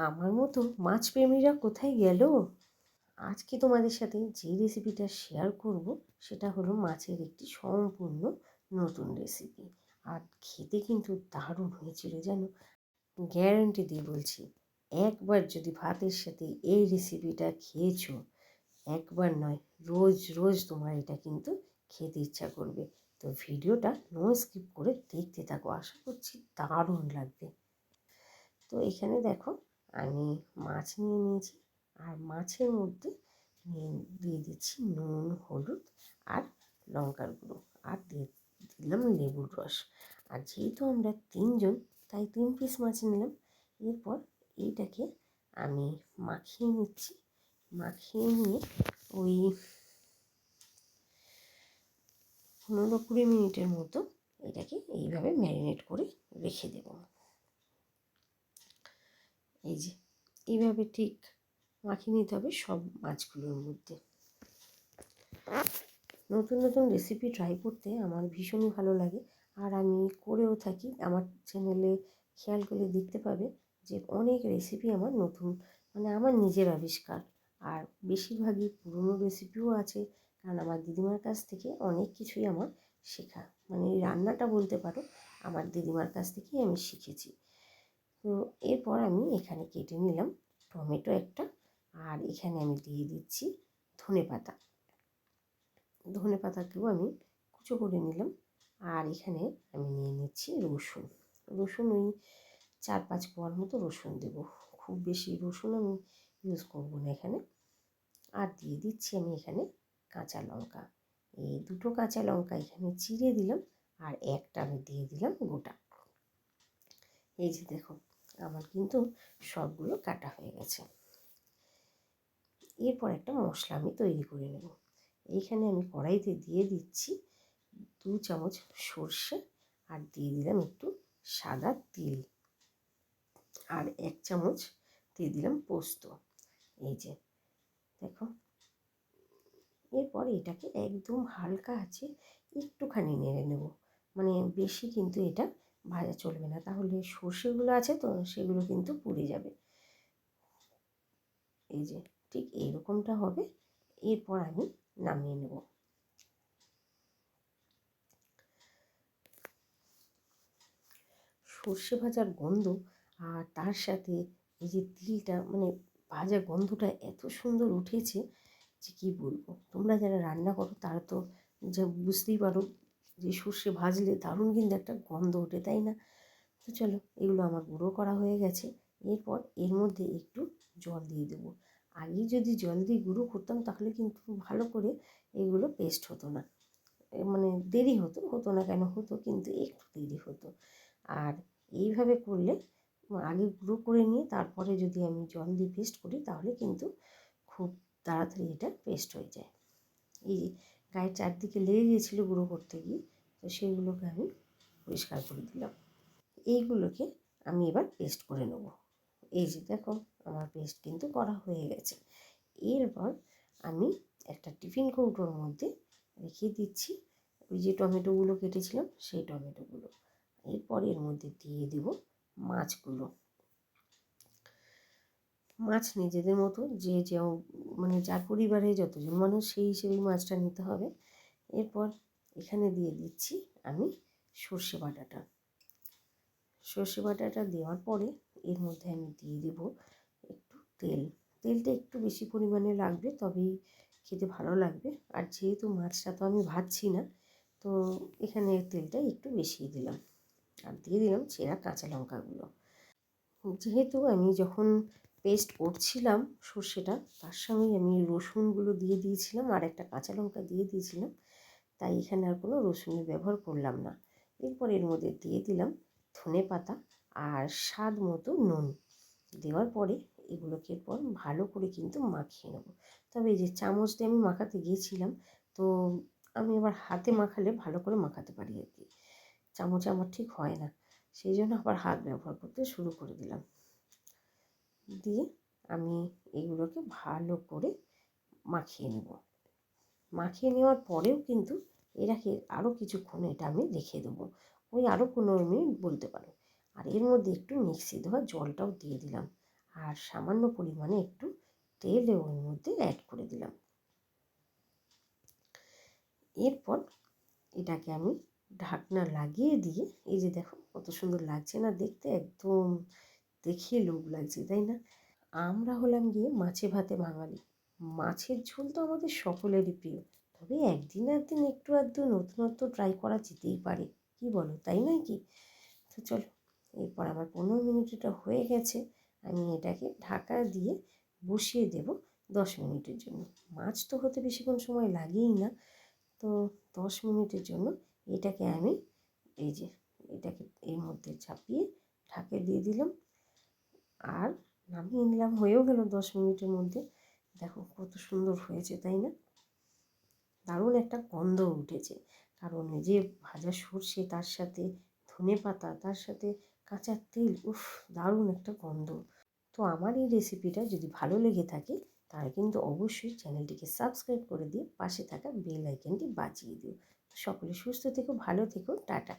আমার মতো মাছ প্রেমীরা কোথায় গেল? আজকে তোমাদের সাথে যে রেসিপিটা শেয়ার করব সেটা হলো মাছের একটি সম্পূর্ণ নতুন রেসিপি। আর খেতে কিন্তু দারুণ হয়েছিল জানো, গ্যারান্টি দিয়ে বলছি। একবার যদি ভাতের সাথে এই রেসিপিটা খেয়েছো, একবার নয়, রোজ রোজ তোমার এটা কিন্তু খেতে ইচ্ছা করবে। তো ভিডিওটা নো স্কিপ করে দেখতে থাকো, আশা করছি দারুণ লাগবে। তো এখানে দেখো, আমি মাছ নিয়ে নিয়েছি। আর মাছের মধ্যে দিয়ে দিচ্ছি নুন, হলুদ আর লঙ্কার গুঁড়ো, আর দিয়ে দিলাম লেবুর রস। আর যেহেতু আমরা 3 জন, তাই 3 পিস মাছ নিলাম। এরপর এইটাকে আমি মাখিয়ে নিচ্ছি। মাখিয়ে নিয়ে ওই 15-20 মিনিটের মতো এটাকে এইভাবে ম্যারিনেট করে রেখে দেবো। এই যে এইভাবে ঠিক মাখিয়ে নিতে হবে সব মাছগুলোর মধ্যে। নতুন নতুন রেসিপি ট্রাই করতে আমার ভীষণই ভালো লাগে, আর আমি করেও থাকি। আমার চ্যানেলে খেয়াল করলে দেখতে পাবে যে অনেক রেসিপি আমার নতুন, মানে আমার নিজের আবিষ্কার। আর বেশিরভাগই পুরনো রেসিপিও আছে, কারণ আমার দিদিমার কাছ থেকে অনেক কিছুই আমার শেখা। মানে এই রান্নাটা বলতে পারো আমার দিদিমার কাছ থেকেই আমি শিখেছি। তো এরপর আমি এখানে কেটে নিলাম টমেটো একটা, আর এখানে আমি দিয়ে দিচ্ছি ধনেপাতা। ধনেপাতাকেও আমি কুচো করে নিলাম। আর এখানে আমি নিয়ে নিচ্ছি রসুন। রসুন ওই 4-5 কোয়ার মতো রসুন দেব, খুব বেশি রসুন আমি ইউজ করব না এখানে। আর দিয়ে দিচ্ছি আমি এখানে কাঁচা লঙ্কা। এই 2টো কাঁচা লঙ্কা এখানে চিড়ে দিলাম, আর একটা আমি দিয়ে দিলাম গোটা। এই যে দেখো, আমার কিন্তু সবগুলো কাটা হয়ে গেছে। এরপর একটা মশলা আমি তৈরি করে নেব। এইখানে আমি কড়াইতে দিয়ে দিচ্ছি 2 চামচ সর্ষে, আর দিয়ে দিলাম একটু সাদা তিল, আর 1 চামচ দিয়ে দিলাম পোস্ত। এই যে দেখো, এরপর এটাকে একদম হালকা আছে একটুখানি নেড়ে নেব। মানে বেশি কিন্তু এটা ভাজা চলবে না, তাহলে সর্ষেগুলো আছে তো সেগুলো কিন্তু পুড়ে যাবে। এই যে ঠিক এইরকমটা হবে। এরপর আমি নামিয়ে নেব। সর্ষে ভাজার গন্ধ আর তার সাথে এই যে তিলটা, মানে ভাজা গন্ধটা এত সুন্দর উঠেছে যে কী বলবো। তোমরা যারা রান্না করো তারা তো যা বুঝতেই পারো যে সর্ষে ভাজলে দারুণ কিন্তু একটা গন্ধ ওঠে, তাই না? তো চলো, এগুলো আমার গুঁড়ো করা হয়ে গেছে। এরপর এর মধ্যে একটু জল দিয়ে দেবো। আগে যদি জল দিয়ে গুঁড়ো করতাম তাহলে কিন্তু ভালো করে এগুলো পেস্ট হতো না, মানে দেরি হতো না কেন, হতো কিন্তু একটু দেরি হতো। আর এইভাবে করলে আগে গুঁড়ো করে নিয়ে তারপরে যদি আমি জল দিয়ে পেস্ট করি তাহলে কিন্তু খুব তাড়াতাড়ি এটা পেস্ট হয়ে যায়। এই গায়ের চারদিকে লেগে গিয়েছিলো গুঁড়ো করতে গিয়ে, তো সেগুলোকে আমি পরিষ্কার করে দিলাম। এইগুলোকে আমি এবার পেস্ট করে নেব। এই যে দেখো, আমার পেস্ট কিন্তু করা হয়ে গেছে। এরপর আমি একটা টিফিন কৌটোর মধ্যে রেখে দিচ্ছি ওই যে টমেটোগুলো কেটেছিলাম সেই টমেটোগুলো। এরপর এর মধ্যে দিয়ে দেব মাছগুলো। মাছ নিজেদের মতো যে মানে যার পরিবারে যতজন মানুষ সেই হিসেবেই মাছটা নিতে হবে। এরপর এখানে দিয়ে দিচ্ছি আমি সর্ষে বাটাটা। সর্ষে বাটাটা দেওয়ার পরে এর মধ্যে আমি দিয়ে দেব একটু তেল। তেলটা একটু বেশি পরিমাণে লাগবে, তবেই খেতে ভালো লাগবে। আর যেহেতু মাছটা তো আমি ভাজছি না, তো এখানে তেলটা একটু বেশি দিলাম। আর দিয়ে দিলাম চেরা কাঁচা লঙ্কাগুলো। যেহেতু আমি যখন পেস্ট করছিলাম সর্ষেটা, তার সঙ্গেই আমি রসুনগুলো দিয়ে দিয়েছিলাম আর একটা কাঁচা লঙ্কা দিয়ে দিয়েছিলাম, তাই এখানে আর কোনো রসুনের ব্যবহার করলাম না। এরপর এর মধ্যে দিয়ে দিলাম ধনেপাতা আর স্বাদ মতো নুন। দেওয়ার পরে এগুলোকে এরপর ভালো করে কিন্তু মাখিয়ে নেব। তবে এই যে চামচ দিয়ে আমি মাখাতে গিয়েছিলাম, তো আমি আবার হাতে মাখালে ভালো করে মাখাতে পারি আর কি, চামচে আমার ঠিক হয় না, সেই জন্য আবার হাত ব্যবহার করতে শুরু করে দিলাম। দিয়ে আমি এগুলোকে ভালো করে মাখিয়ে নেব। মাখিয়ে নেওয়ার পরেও কিন্তু এটাকে আরও কিছুক্ষণ এটা আমি রেখে দেবো, ওই আরও 15 মিনিট বলতে পারো। আর এর মধ্যে একটু মিক্সি ধোয়া জলটাও দিয়ে দিলাম। আর সামান্য পরিমাণে একটু তেলও ওর মধ্যে অ্যাড করে দিলাম। এরপর এটাকে আমি ঢাকনা লাগিয়ে দিয়ে, এই যে দেখো কত সুন্দর লাগছে না দেখতে, একদম দেখে লোভ লাগছে, তাই না? আমরা হলাম গিয়ে মাছে ভাতে বাঙালি, মাছের ঝোল তো আমাদের সকলেরই প্রিয়। তবে একদিন একদিন একটু আধটু নতুনত্ব ট্রাই করা যেতেই পারে, কি বলো, তাই নয় কি? তো চলো, এরপর আমার 15 মিনিট এটা হয়ে গেছে। আমি এটাকে ঢাকা দিয়ে বসিয়ে দেব 10 মিনিটের জন্য। মাছ তো হতে বেশিক্ষণ সময় লাগেই না। তো 10 মিনিটের জন্য এটাকে আমি, এই যে এটাকে এর মধ্যে চাপিয়ে ঢাকে দিয়ে দিলাম আর নামিয়ে নিলাম। হয়েও গেল 10 মিনিটের মধ্যে। দেখো কত সুন্দর হয়েছে, তাই না? দারুণ একটা গন্ধ উঠেছে, কারণ এই যে ভাজা সর্ষে, তার সাথে ধনেপাতা, তার সাথে কাঁচা তেল, উফ, দারুণ একটা গন্ধ। তো আমার এই রেসিপিটা যদি ভালো লেগে থাকে তাহলে কিন্তু অবশ্যই চ্যানেলটিকে সাবস্ক্রাইব করে দিয়ে পাশে থাকা বেল আইকনটি বাজিয়ে দিও। সকলে সুস্থ থেকো, ভালো থেকো, টাটা।